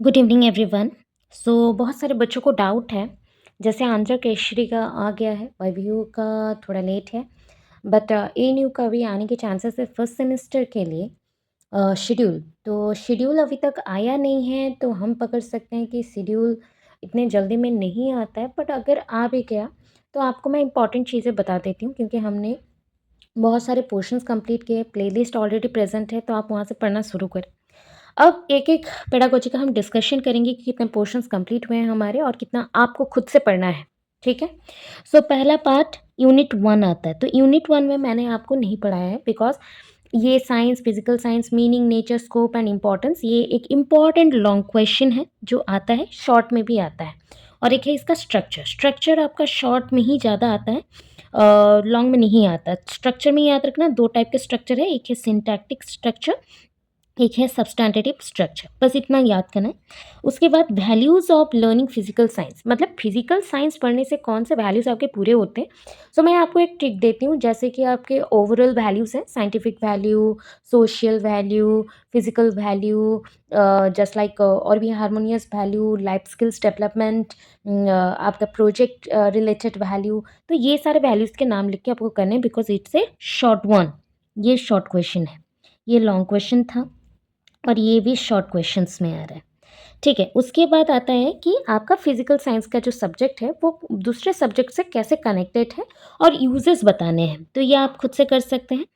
Good evening everyone. बहुत सारे बच्चों को डाउट है, जैसे आंध्र केसरी का आ गया है, वाईवीयू का थोड़ा लेट है, बट एएनयू का भी आने के चांसेस है फर्स्ट सेमेस्टर के लिए। शेड्यूल तो शेड्यूल अभी तक आया नहीं है, तो हम पकड़ सकते हैं कि शेड्यूल इतने जल्दी में नहीं आता है, बट अगर आ भी गया तो आपको मैं इंपॉर्टेंट चीज़ें बता देती हूँ, क्योंकि हमने बहुत सारे पोर्शंस कंप्लीट किए, प्लेलिस्ट ऑलरेडी प्रेजेंट है, तो आप वहाँ से पढ़ना शुरू करें। अब एक-एक पेडागोजी का हम डिस्कशन करेंगे कि कितने पोर्शंस कंप्लीट हुए हैं हमारे और कितना आपको खुद से पढ़ना है, ठीक है? पहला पार्ट यूनिट 1 आता है, तो यूनिट 1 में मैंने आपको नहीं पढ़ाया है बिकॉज़ ये science, physical science, meaning, nature, scope and importance, ये एक इम्पॉर्टेंट लॉन्ग क्वेश्चन है जो आता है, शॉर्ट में भी आता है। और एक है इसका स्ट्रक्चर, स्ट्रक्चर आपका शॉर्ट में ही ज़्यादा आता है, लॉन्ग में नहीं आता। स्ट्रक्चर में याद रखना 2 टाइप के स्ट्रक्चर है, एक है सिंटैक्टिक स्ट्रक्चर, एक है सब्सटैंटिव स्ट्रक्चर, बस इतना याद करना है। उसके बाद values of learning physical science, मतलब फिजिकल साइंस पढ़ने से कौन से वैल्यूज़ आपके पूरे होते हैं। मैं आपको एक ट्रिक देती हूँ, जैसे कि आपके ओवरऑल वैल्यूज़ हैं, scientific value, social value, physical value, just like और भी harmonious value, life skills development, आपका प्रोजेक्ट रिलेटेड वैल्यू। तो ये सारे वैल्यूज़ के नाम लिख के आपको करने हैं, because it's a short one. ये शॉर्ट क्वेश्चन है, ये लॉन्ग क्वेश्चन था और ये भी शॉर्ट क्वेश्चंस में आ रहा है, ठीक है। उसके बाद आता है कि आपका फिजिकल साइंस का जो सब्जेक्ट है वो दूसरे सब्जेक्ट से कैसे कनेक्टेड है और यूजेस बताने हैं, तो ये आप खुद से कर सकते हैं।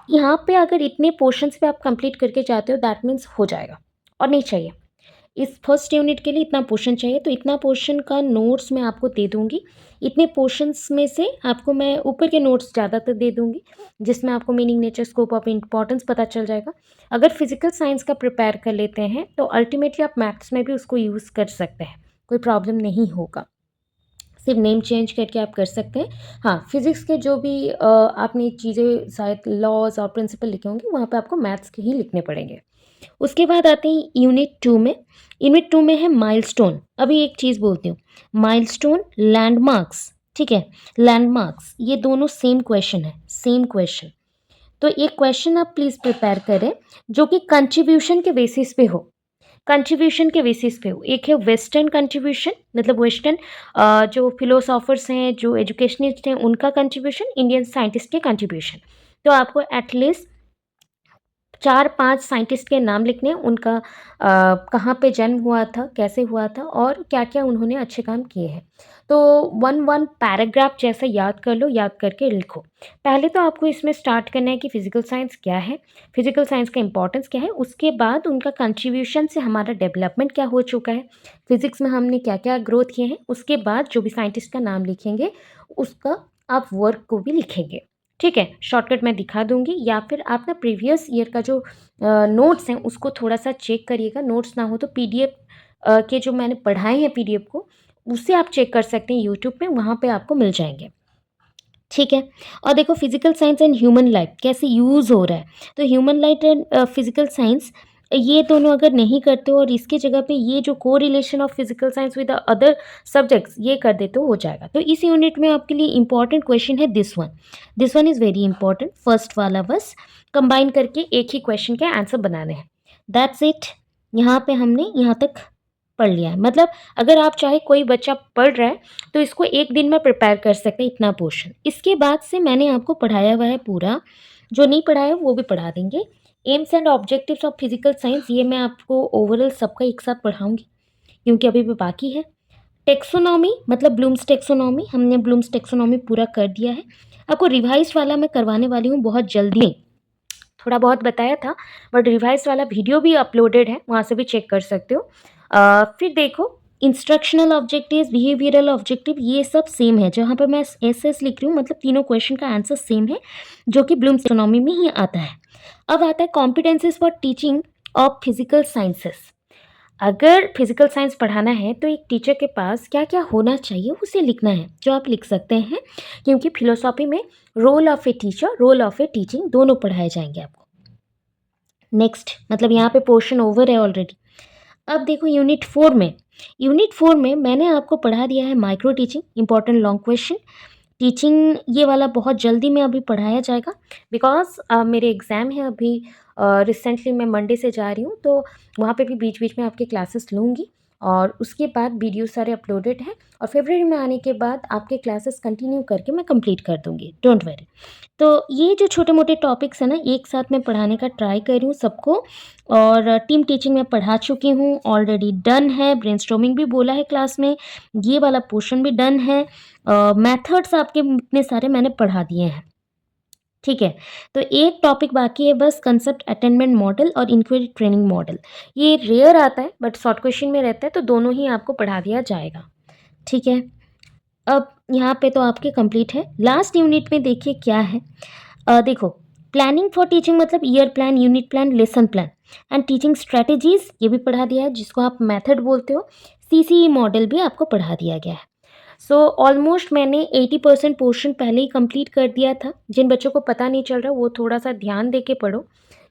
यहाँ पे अगर इतने पोर्शंस पे आप कंप्लीट करके जाते हो, दैट मीन्स हो जाएगा और नहीं चाहिए। इस फर्स्ट यूनिट के लिए इतना पोर्शन चाहिए, तो इतना पोर्शन का नोट्स मैं आपको दे दूँगी। इतने पोर्शंस में से आपको मैं ऊपर के नोट्स ज़्यादातर दे दूँगी, जिसमें आपको meaning, nature, scope of importance पता चल जाएगा। अगर फिजिकल साइंस का प्रिपेयर कर लेते हैं तो अल्टीमेटली आप मैथ्स में भी उसको यूज़ कर सकते हैं, कोई प्रॉब्लम नहीं होगा। सिर्फ नेम चेंज करके आप कर सकते हैं। हाँ, फिज़िक्स के जो भी आपने चीज़ें शायद लॉज़ और प्रिंसिपल लिखे होंगे, वहाँ पे आपको मैथ्स के ही लिखने पड़ेंगे। उसके बाद आते हैं यूनिट 2 में। यूनिट 2 में है माइलस्टोन। अभी एक चीज़ बोलती हूँ, माइलस्टोन, लैंडमार्क्स, ठीक है? लैंडमार्क्स, ये दोनों सेम क्वेश्चन है, सेम क्वेश्चन। तो एक क्वेश्चन आप प्लीज़ प्रिपेयर करें जो कि कंट्रीब्यूशन के बेसिस पे हो, कंट्रीब्यूशन के बेसिस पे हो। एक है वेस्टर्न कंट्रीब्यूशन, मतलब वेस्टर्न जो फिलोसोफर्स हैं, जो एजुकेशनिस्ट हैं, उनका कंट्रीब्यूशन, इंडियन साइंटिस्ट के कंट्रीब्यूशन। तो आपको एटलीस्ट 4-5 साइंटिस्ट के नाम लिखने हैं, उनका कहाँ पे जन्म हुआ था, कैसे हुआ था और क्या-क्या उन्होंने अच्छे काम किए हैं। तो 1-1 पैराग्राफ जैसा याद कर लो, याद करके लिखो। पहले तो आपको इसमें स्टार्ट करना है कि फिज़िकल साइंस क्या है, फिज़िकल साइंस का इम्पोर्टेंस क्या है, उसके बाद उनका कंट्रीब्यूशन से हमारा डेवलपमेंट क्या हो चुका है, फिज़िक्स में हमने क्या-क्या ग्रोथ किए हैं, उसके बाद जो भी साइंटिस्ट का नाम लिखेंगे, उसका आप वर्क को भी लिखेंगे। ठीक है, शॉर्टकट मैं दिखा दूँगी, या फिर आप ना प्रीवियस ईयर का जो नोट्स हैं उसको थोड़ा-सा चेक करिएगा। नोट्स ना हो तो पीडीएफ के जो मैंने पढ़ाए हैं पीडीएफ को, उससे आप चेक कर सकते हैं यूट्यूब पे, वहाँ पे आपको मिल जाएँगे। ठीक है? और देखो physical science and human life कैसे यूज़ हो रहा है। तो human life and physical science, ये दोनों अगर नहीं करते हो और इसकी जगह पे ये जो correlation of physical science with the other subjects ये कर देते हो जाएगा। तो इस यूनिट में आपके लिए इम्पोर्टेंट क्वेश्चन है this one. This one is very important, first वाला बस कंबाइन करके एक ही क्वेश्चन के आंसर बनाने हैं। That's it. यहाँ पे हमने यहाँ तक पढ़ लिया है। मतलब अगर आप चाहे, कोई बच्चा पढ़ रहा है तो इसको एक दिन में प्रिपेयर कर सकते हैं, इतना पोर्शन। इसके बाद से मैंने आपको पढ़ाया हुआ है पूरा, जो नहीं पढ़ाया वो भी पढ़ा देंगे। AIIMS and objectives of physical science, ये मैं आपको ओवरऑल सबका एक साथ पढ़ाऊंगी, क्योंकि अभी भी बाकी है। टेक्सोनॉमी, मतलब ब्लूम्स टेक्सोनॉमी, हमने ब्लूम्स टेक्सोनॉमी पूरा कर दिया है। आपको रिवाइज वाला मैं करवाने वाली हूँ बहुत जल्दी। थोड़ा बहुत बताया था, बट रिवाइज वाला वीडियो भी अपलोडेड है, वहाँ से भी चेक कर सकते हो। फिर देखो, इंस्ट्रक्शनल ऑब्जेक्टिव, बिहेवियरल ऑब्जेक्टिव, ये सब सेम है। जहाँ पर मैं एस एस लिख रही हूँ, मतलब तीनों क्वेश्चन का आंसर सेम है, जो कि ब्लूम्स टेक्सोनॉमी में ही आता है। अब आता है competencies for teaching of physical sciences. अगर फिजिकल साइंस पढ़ाना है तो एक टीचर के पास क्या क्या होना चाहिए उसे लिखना है, जो आप लिख सकते हैं, क्योंकि फिलोसॉफी में role of a teacher, role of a teaching, दोनों पढ़ाए जाएंगे आपको। नेक्स्ट, मतलब यहाँ पे पोर्शन ओवर है ऑलरेडी। अब देखो यूनिट 4 में, यूनिट 4 में मैंने आपको पढ़ा दिया है micro teaching, important long question, teaching ये वाला बहुत जल्दी में अभी पढ़ाया जाएगा, बिकॉज़ मेरे एग्ज़ाम है अभी। रिसेंटली मैं मंडे से जा रही हूँ, तो वहाँ पे भी बीच-बीच में आपके क्लासेस लूँगी, और उसके बाद वीडियो सारे अपलोडेड हैं, और फरवरी में आने के बाद आपके क्लासेस कंटिन्यू करके मैं कंप्लीट कर दूँगी, डोंट वरी। तो ये जो छोटे-मोटे टॉपिक्स हैं ना, एक साथ मैं पढ़ाने का ट्राई कर रही हूँ सबको, और टीम टीचिंग में पढ़ा चुकी हूँ, ऑलरेडी डन है, ब्रेनस्टॉर्मिंग भी बोला है क्लास में, ये वाला पोर्शन भी डन है। मेथड्स आपके इतने सारे मैंने पढ़ा दिए हैं, ठीक है। तो एक टॉपिक बाकी है बस, कंसेप्ट अटेनमेंट मॉडल और इंक्वायरी ट्रेनिंग मॉडल। ये रेयर आता है बट शॉर्ट क्वेश्चन में रहता है, तो दोनों ही आपको पढ़ा दिया जाएगा, ठीक है। अब यहाँ पे तो आपके कंप्लीट है। लास्ट यूनिट में देखिए क्या है। देखो, प्लानिंग फॉर टीचिंग मतलब year plan, unit plan, lesson plan and teaching strategies, ये भी पढ़ा दिया है, जिसको आप मेथड बोलते हो। सीसीई मॉडल भी आपको पढ़ा दिया गया है। सो ऑलमोस्ट मैंने 80% पोर्शन पहले ही कंप्लीट कर दिया था। जिन बच्चों को पता नहीं चल रहा वो थोड़ा सा ध्यान दे के पढ़ो,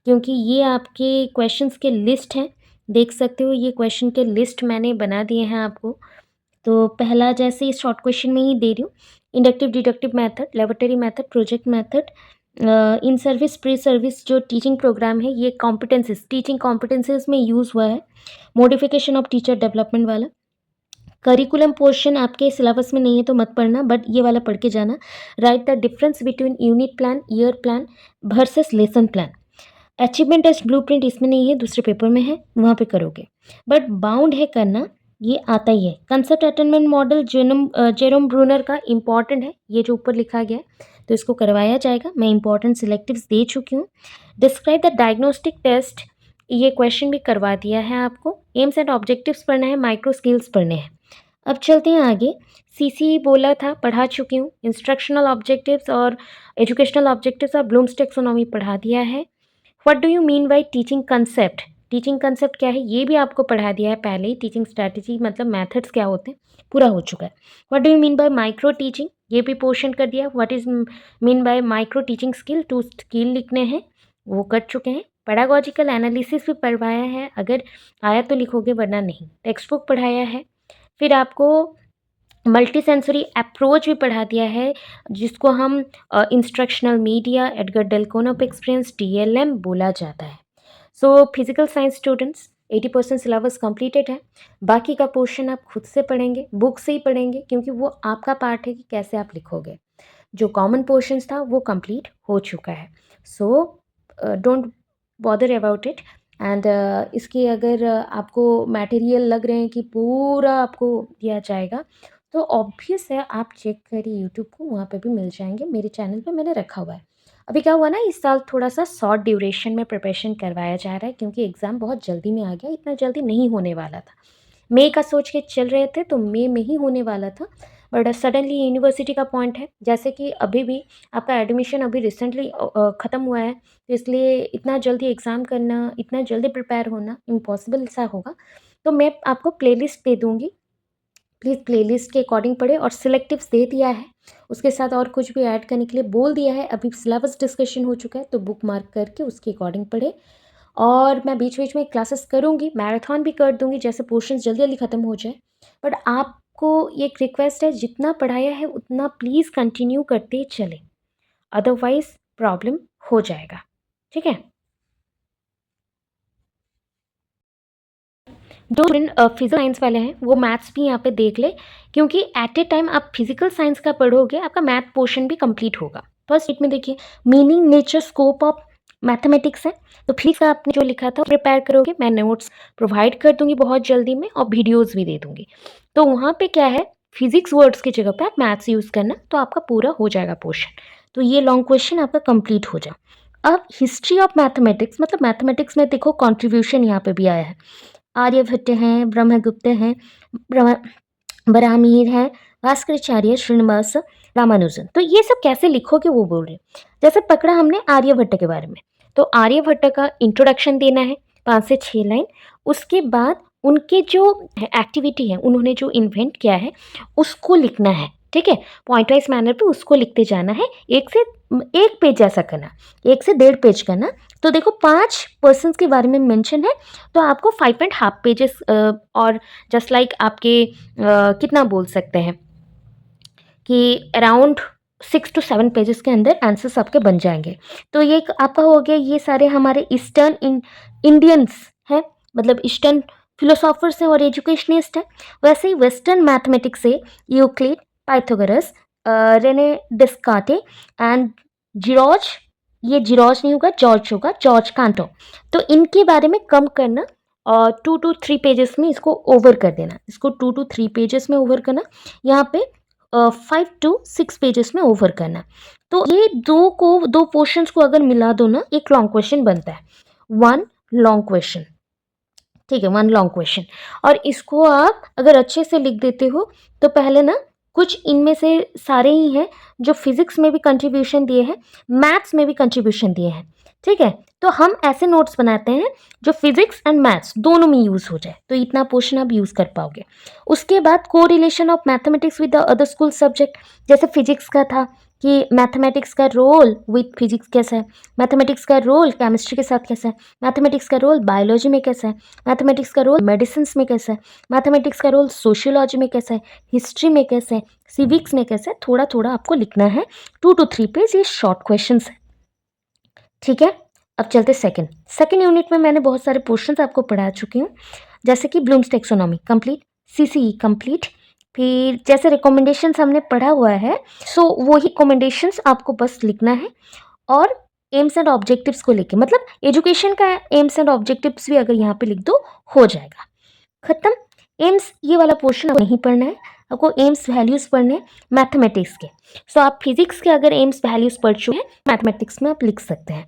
क्योंकि ये आपके क्वेश्चंस के लिस्ट हैं, देख सकते हो, ये क्वेश्चन के लिस्ट मैंने बना दिए हैं आपको। तो पहला जैसे इस शॉर्ट क्वेश्चन में ही दे रही हूँ, inductive deductive method, laboratory method, project method, in service pre service जो टीचिंग प्रोग्राम है, ये कॉम्पिटेंसीज, टीचिंग कॉम्पिटेंसीज में यूज़ हुआ है। मॉडिफिकेशन ऑफ टीचर डेवलपमेंट वाला करिकुलम पोर्शन आपके सिलेबस में नहीं है तो मत पढ़ना, बट ये वाला पढ़ के जाना। Write the difference between unit plan, year plan versus lesson plan. Achievement test blueprint इसमें नहीं है, दूसरे पेपर में है, वहाँ पे करोगे, बट बाउंड है करना, ये आता ही है। Concept attainment model Jerome Bruner का इंपॉर्टेंट है, ये जो ऊपर लिखा गया है, तो इसको करवाया जाएगा। मैं इंपॉर्टेंट सिलेक्टिव्स दे चुकी हूँ। डिस्क्राइब द डायग्नोस्टिक टेस्ट, ये क्वेश्चन भी करवा दिया है आपको। एम्स एंड ऑब्जेक्टिव्स पढ़ना है, माइक्रो स्किल्स पढ़ने हैं। अब चलते हैं आगे। सीसी बोला था, पढ़ा चुकी हूँ। इंस्ट्रक्शनल ऑब्जेक्टिव्स और एजुकेशनल ऑब्जेक्टिव्स और ब्लूम्स टेक्सोनॉमी पढ़ा दिया है। What do you mean by teaching concept, teaching concept क्या है ये भी आपको पढ़ा दिया है पहले ही। टीचिंग स्ट्रैटेजी मतलब मेथड्स क्या होते हैं, पूरा हो चुका है। What do you mean by micro teaching, ये भी पोर्शन कर दिया। What is mean by micro teaching skill, 2 skill लिखने हैं, वो कर चुके हैं। पेडागोजिकल एनालिसिस भी पढ़वाया है, अगर आया तो लिखोगे वरना नहीं। टेक्स्ट बुक पढ़ाया है। फिर आपको मल्टी सेंसरी अप्रोच भी पढ़ा दिया है, जिसको हम instructional media, Edgar Dale cone of experience, TLM बोला जाता है। So physical science students 80% syllabus completed है। बाकी का पोर्शन आप खुद से पढ़ेंगे, बुक से ही पढ़ेंगे, क्योंकि वो आपका पार्ट है कि कैसे आप लिखोगे। जो कॉमन पोर्शंस था वो कंप्लीट हो चुका है। So don't bother about it. And इसके अगर आपको मटेरियल लग रहे हैं कि पूरा आपको दिया जाएगा, तो ऑब्वियस है आप चेक करिए यूट्यूब को, वहाँ पे भी मिल जाएंगे, मेरे चैनल पे मैंने रखा हुआ है। अभी क्या हुआ ना, इस साल थोड़ा सा शॉर्ट ड्यूरेशन में प्रिपरेशन करवाया जा रहा है, क्योंकि एग्ज़ाम बहुत जल्दी में आ गया, इतना जल्दी नहीं होने वाला था। मई का सोच के चल रहे थे तो मई में ही होने वाला था, बट सडनली यूनिवर्सिटी का पॉइंट है, जैसे कि अभी भी आपका एडमिशन अभी रिसेंटली ख़त्म हुआ है, तो इसलिए इतना जल्दी एग्ज़ाम करना, इतना जल्दी प्रिपेयर होना इम्पॉसिबल सा होगा। तो मैं आपको प्लेलिस्ट दे दूँगी, प्लीज़ प्लेलिस्ट के अकॉर्डिंग पढ़े, और सिलेक्टिव्स दे दिया है, उसके साथ और कुछ भी ऐड करने के लिए बोल दिया है। अभी सिलेबस डिस्कशन हो चुका है, तो बुक मार्क करके उसके अकॉर्डिंग पढ़े। और मैं बीच बीच में क्लासेस करूँगी, मैराथन भी कर दूँगी, जैसे पोर्शंस जल्दी जल्दी ख़त्म हो जाए। बट आपको एक रिक्वेस्ट है, जितना पढ़ाया है उतना प्लीज़ कंटिन्यू करते चलें, अदरवाइज़ प्रॉब्लम हो जाएगा, ठीक है। जो फिजिकल साइंस वाले हैं वो मैथ्स भी यहाँ पे देख ले, क्योंकि एट ए टाइम आप फिजिकल साइंस का पढ़ोगे, आपका मैथ पोर्शन भी कंप्लीट होगा। फर्स्ट ईट में देखिए meaning, nature, scope of mathematics है, तो प्लीज़ आपने जो लिखा था प्रिपेयर करोगे। मैं नोट्स प्रोवाइड कर दूंगी बहुत जल्दी में, और वीडियोज़ भी दे दूंगी। तो वहाँ पे क्या है, फिजिक्स वर्ड्स की जगह पे आप मैथ्स यूज़ करना, तो आपका पूरा हो जाएगा पोर्शन। तो ये लॉन्ग क्वेश्चन आपका कंप्लीट हो जाए। अब हिस्ट्री ऑफ मैथमेटिक्स, मतलब मैथमेटिक्स में देखो कॉन्ट्रीब्यूशन यहाँ पे भी आया है। आर्यभट्ट हैं, ब्रह्मगुप्त हैं, ब्रह्म बराहमीर हैं, भास्कराचार्य, श्रीनिवास रामानुजन। तो ये सब कैसे लिखोगे वो बोल रहे हैं। जैसे पकड़ा हमने आर्यभट्ट के बारे में, तो आर्यभट्ट का इंट्रोडक्शन देना है 5 से 6 लाइन। उसके बाद उनके जो एक्टिविटी है, उन्होंने जो इन्वेंट किया है उसको लिखना है, ठीक है। पॉइंट वाइज मैनर पे उसको लिखते जाना है, 1 पेज जैसा करना, 1 से 1.5 पेज करना। तो देखो 5 पर्सन्स के बारे में मेंशन है, तो आपको 5.5 पेजेस, और जस्ट लाइक आपके कितना बोल सकते हैं कि अराउंड 6 टू 7 पेजेस के अंदर आंसर्स आपके बन जाएंगे। तो ये आपका हो गया, ये सारे हमारे ईस्टर्न इंडियंस हैं, मतलब ईस्टर्न फिलोसॉफर्स हैं और एजुकेशनिस्ट हैं। वैसे ही वेस्टर्न मैथमेटिक्स से Euclid, Pythagoras, Rene Descartes and जिरोज, ये जिरोज नहीं होगा, जॉर्ज होगा, जॉर्ज कांटो। तो इनके बारे में कम करना और 2 टू 3 पेजेस में इसको ओवर कर देना, इसको 2 टू 3 पेजेस में ओवर करना, यहाँ पे 5 टू 6 पेजेस में ओवर करना। तो ये दो पोर्शंस को अगर मिला दो ना, एक लॉन्ग क्वेश्चन बनता है, वन लॉन्ग क्वेश्चन। ठीक है, वन लॉन्ग क्वेश्चन। और इसको आप अगर अच्छे से लिख देते हो तो पहले ना कुछ इनमें से सारे ही हैं जो फिजिक्स में भी कंट्रीब्यूशन दिए हैं, मैथ्स में भी कंट्रीब्यूशन दिए हैं। ठीक है, तो हम ऐसे नोट्स बनाते हैं जो फिजिक्स एंड मैथ्स दोनों में यूज हो जाए, तो इतना पोर्शन आप यूज कर पाओगे। उसके बाद को relation of mathematics with the other school subject, जैसे फिजिक्स का था कि मैथमेटिक्स का रोल विद फिजिक्स कैसा है, मैथमेटिक्स का रोल केमिस्ट्री के साथ कैसा है, मैथमेटिक्स का रोल बायोलॉजी में कैसा है, मैथमेटिक्स का रोल मेडिसिन में कैसा है, मैथमेटिक्स का रोल सोशियोलॉजी में कैसा है, हिस्ट्री में कैसा है, सिविक्स में कैसा है। थोड़ा थोड़ा आपको लिखना है, 2 टू 3 पेज, ये शॉर्ट क्वेश्चन है। ठीक है, अब चलते सेकंड यूनिट में मैंने बहुत सारे पोर्शंस आपको पढ़ा चुकी हूँ, जैसे कि blooms taxonomy complete, CCE complete, फिर जैसे रिकमेंडेशंस हमने पढ़ा हुआ है, सो वही रिकमेंडेशंस आपको बस लिखना है। और एम्स एंड ऑब्जेक्टिव्स को लेके, मतलब एजुकेशन का एम्स एंड ऑब्जेक्टिव्स भी अगर यहाँ पे लिख दो हो जाएगा, खत्म। एम्स ये वाला पोर्शन नहीं पढ़ना है, आपको एम्स वैल्यूज पढ़ने हैं मैथमेटिक्स के। सो आप फिजिक्स के अगर एम्स वैल्यूज पढ़ चुके हैं, मैथमेटिक्स में आप लिख सकते हैं।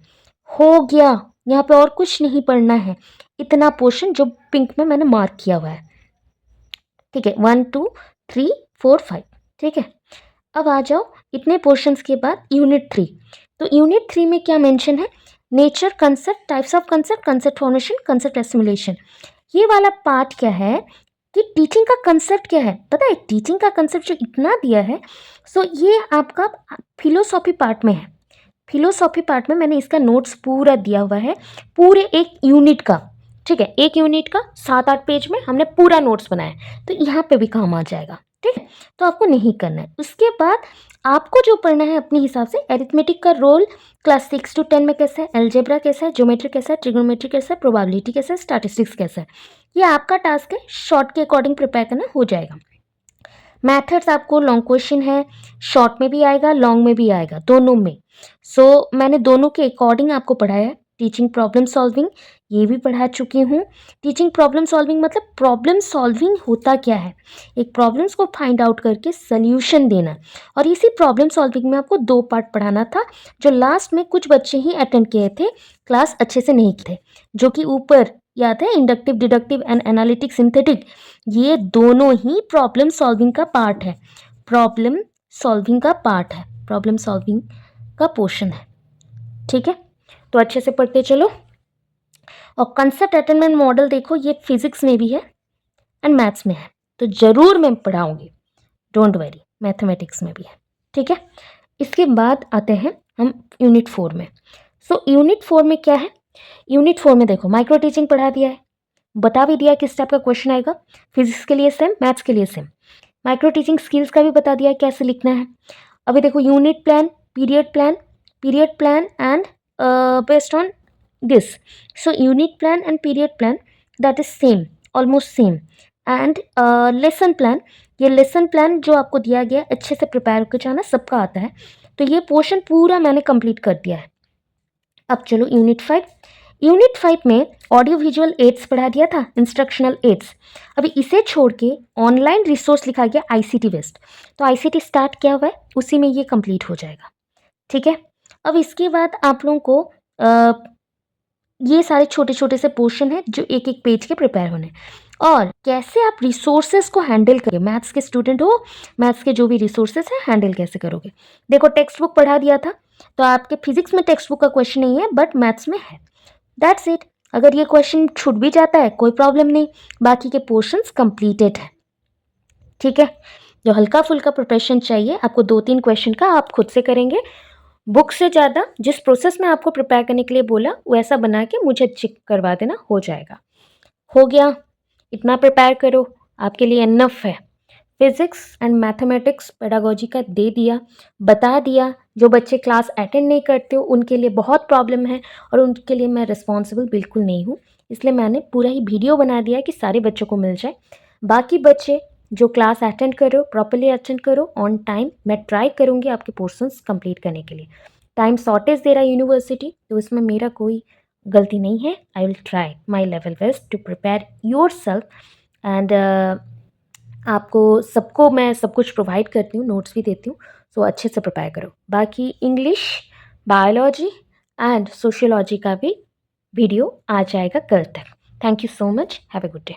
हो गया, यहाँ पे और कुछ नहीं पढ़ना है, इतना पोर्शन जो पिंक में मैंने मार्क किया हुआ है। ठीक है, 1 2 3 4 5। ठीक है, अब आ जाओ इतने पोर्शंस के बाद यूनिट 3। तो यूनिट 3 में क्या मेंशन है, nature, concept, types of concept, concept formation, concept assimilation. ये वाला पार्ट क्या है कि टीचिंग का कंसेप्ट क्या है, पता है टीचिंग का कंसेप्ट जो इतना दिया है, सो ये आपका फिलोसॉफी पार्ट में है। फिलोसॉफी पार्ट में मैंने इसका नोट्स पूरा दिया हुआ है, पूरे एक यूनिट का। ठीक है, एक यूनिट का 7-8 पेज में हमने पूरा नोट्स बनाया है, तो यहाँ पे भी काम आ जाएगा। ठीक है, तो आपको नहीं करना है। उसके बाद आपको जो पढ़ना है अपने हिसाब से, एरिथमेटिक का रोल क्लास 6 टू 10 में कैसा है, अलजेब्रा कैसा है, ज्योमेट्री कैसा है, ट्रिग्नोमेट्री कैसा है, प्रोबेबिलिटी कैसा है, स्टैटिस्टिक्स कैसा है, ये आपका टास्क है, शॉर्ट के अकॉर्डिंग प्रिपेयर करना, हो जाएगा। मैथड्स आपको लॉन्ग क्वेश्चन है, शॉर्ट में भी आएगा, लॉन्ग में भी आएगा, दोनों में। सो मैंने दोनों के अकॉर्डिंग आपको पढ़ाया है। टीचिंग प्रॉब्लम सॉल्विंग ये भी पढ़ा चुकी हूँ। टीचिंग प्रॉब्लम सॉल्विंग मतलब प्रॉब्लम सॉल्विंग होता क्या है, एक प्रॉब्लम्स को फाइंड आउट करके सल्यूशन देना। और इसी प्रॉब्लम सॉल्विंग में आपको 2 पार्ट पढ़ाना था, जो लास्ट में कुछ बच्चे ही अटेंड किए थे, क्लास अच्छे से नहीं थे, जो कि ऊपर याद है inductive, deductive and analytic synthetic, ये दोनों ही प्रॉब्लम सॉल्विंग का पार्ट है, प्रॉब्लम सॉल्विंग का पार्ट है, प्रॉब्लम सॉल्विंग का पोर्शन है। ठीक है, तो अच्छे से पढ़ते चलो। और कंसेप्ट अटेनमेंट मॉडल देखो, ये फिजिक्स में भी है एंड मैथ्स में है, तो जरूर मैं पढ़ाऊंगी, डोंट वरी, मैथमेटिक्स में भी है। ठीक है, इसके बाद आते हैं हम यूनिट 4 में। सो यूनिट 4 में क्या है, यूनिट 4 में देखो माइक्रो टीचिंग पढ़ा दिया है, बता भी दिया किस टाइप का क्वेश्चन आएगा, फिजिक्स के लिए सेम, मैथ्स के लिए सेम। माइक्रो टीचिंग स्किल्स का भी बता दिया कैसे लिखना है। अभी देखो unit plan, period plan and based on this, so unit plan and period plan that is same, almost same. And lesson plan, ये लेसन प्लान जो आपको दिया गया अच्छे से प्रिपेयर होकर जाना, सबका आता है। तो ये पोर्शन पूरा मैंने कंप्लीट कर दिया है। अब चलो यूनिट 5। यूनिट 5 में ऑडियो विजुअल एड्स पढ़ा दिया था, इंस्ट्रक्शनल एड्स। अभी इसे छोड़ के ऑनलाइन रिसोर्स लिखा गया आईसीटी वेस्ट, तो आईसीटी स्टार्ट किया हुआ है, उसी में ये कंप्लीट हो जाएगा। ठीक है, अब इसके बाद आप लोगों को ये सारे छोटे छोटे से पोर्शन है जो एक एक पेज के प्रिपेयर होने, और कैसे आप रिसोर्सेज को हैंडल करोगे, मैथ्स के स्टूडेंट हो, मैथ्स के जो भी रिसोर्सेज हैं हैंडल कैसे करोगे। देखो टेक्स्ट बुक पढ़ा दिया था, तो आपके फिजिक्स में टेक्स्ट बुक का क्वेश्चन नहीं है, बट मैथ्स में है, दैट्स इट। अगर ये क्वेश्चन छूट भी जाता है कोई प्रॉब्लम नहीं, बाकी के पोर्शंस कंप्लीटेड है। ठीक है, जो हल्का फुल्का प्रिपरेशन चाहिए आपको, 2-3 क्वेश्चन का आप खुद से करेंगे, बुक से ज़्यादा जिस प्रोसेस में आपको प्रिपेयर करने के लिए बोला वैसा बना के मुझे चेक करवा देना, हो जाएगा। हो गया, इतना प्रिपेयर करो, आपके लिए इनफ है। फिज़िक्स एंड मैथमेटिक्स पेडागोजी का दे दिया, बता दिया। जो बच्चे क्लास अटेंड नहीं करते हो उनके लिए बहुत प्रॉब्लम है और उनके लिए मैं रिस्पॉन्सिबल बिल्कुल नहीं हूँ। इसलिए मैंने पूरा ही वीडियो बना दिया है कि सारे बच्चों को मिल जाए। बाकी बच्चे जो क्लास अटेंड करो, प्रॉपर्ली अटेंड करो ऑन टाइम। मैं ट्राई करूँगी आपके पोर्शंस कंप्लीट करने के लिए। टाइम शॉर्टेज दे रहा है यूनिवर्सिटी, तो इसमें मेरा कोई गलती नहीं है। I will try my level best to prepare yourself and आपको सबको मैं सब कुछ प्रोवाइड करती हूँ, नोट्स भी देती हूँ। सो अच्छे से प्रिपेयर करो। बाकी इंग्लिश, बायोलॉजी एंड सोशियोलॉजी का भी वीडियो आ जाएगा कल तक। Thank you so much. Have a good day.